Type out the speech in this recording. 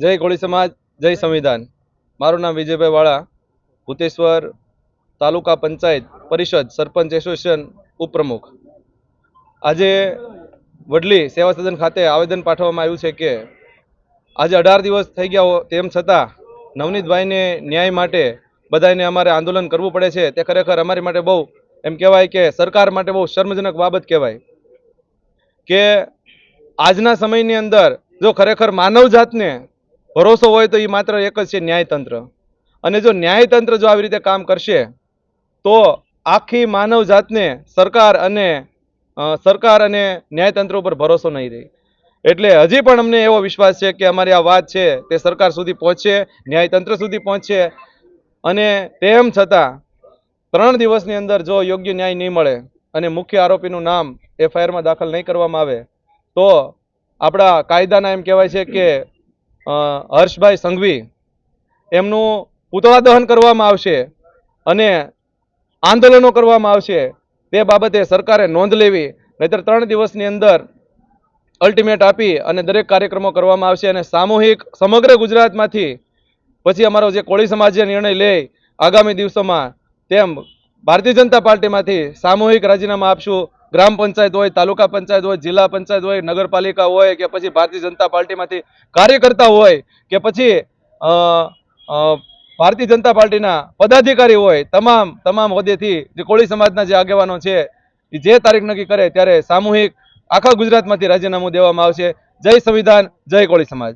જય કોળી સમાજ, જય સંવિધાન। મારું નામ વિજયભાઈ વાળા, ભૂતેશ્વર તાલુકા પંચાયત પરિષદ સરપંચ એસોસિએશન ઉપપ્રમુખ। આજે વડલી સેવા સદન ખાતે આવેદન પાઠવવામાં આવ્યું છે કે આજે 18 દિવસ થઈ ગયા તેમ છતાં નવનીતભાઈને ન્યાય માટે બધાને અમારે આંદોલન કરવું પડે છે। તે ખરેખર અમારી માટે બહુ એમ કહેવાય કે સરકાર માટે બહુ શર્મજનક બાબત કહેવાય કે આજના સમયની અંદર જો ખરેખર માનવ જાતને ભરોસો હોય તો એ માત્ર એક જ છે, ન્યાયતંત્ર। અને જો ન્યાયતંત્ર જો આવી રીતે કામ કરશે તો આખી માનવ જાતને સરકાર અને ન્યાયતંત્ર ઉપર ભરોસો નહીં રહે। એટલે હજી પણ અમને એવો વિશ્વાસ છે કે અમારી આ વાત છે તે સરકાર સુધી પહોંચશે, ન્યાયતંત્ર સુધી પહોંચશે। અને તેમ છતાં 3 દિવસની અંદર જો યોગ્ય ન્યાય નહીં મળે અને મુખ્ય આરોપીનું નામ એફઆઈઆરમાં દાખલ નહીં કરવામાં આવે તો આપણા કાયદાના એમ કહેવાય છે કે હર્ષભાઈ સંઘવી એમનું પૂતળા દહન કરવામાં આવશે અને આંદોલનો કરવામાં આવશે। તે બાબતે સરકારે નોંધ લેવી, નહીતર 3 દિવસની અંદર અલ્ટિમેટ આપી અને દરેક કાર્યક્રમો કરવામાં આવશે। અને સામૂહિક સમગ્ર ગુજરાતમાંથી પછી અમારો જે કોળી સમાજે નિર્ણય લે આગામી દિવસોમાં તેમ ભારતીય જનતા પાર્ટીમાંથી સામૂહિક રાજીનામા આપશું। ગ્રામ પંચાયત હોય, તાલુકા પંચાયત હોય, જિલ્લા પંચાયત હોય, નગરપાલિકા હોય કે પછી ભારતીય જનતા પાર્ટીમાંથી કાર્યકર્તા હોય કે પછી ભારતીય જનતા પાર્ટીના પદાધિકારી હોય, તમામ હોદ્દેથી જે કોળી સમાજના જે આગેવાનો છે એ જે તારીખ નક્કી કરે ત્યારે સામૂહિક આખા ગુજરાતમાંથી રાજીનામું દેવામાં આવશે। જય સંવિધાન, જય કોળી સમાજ।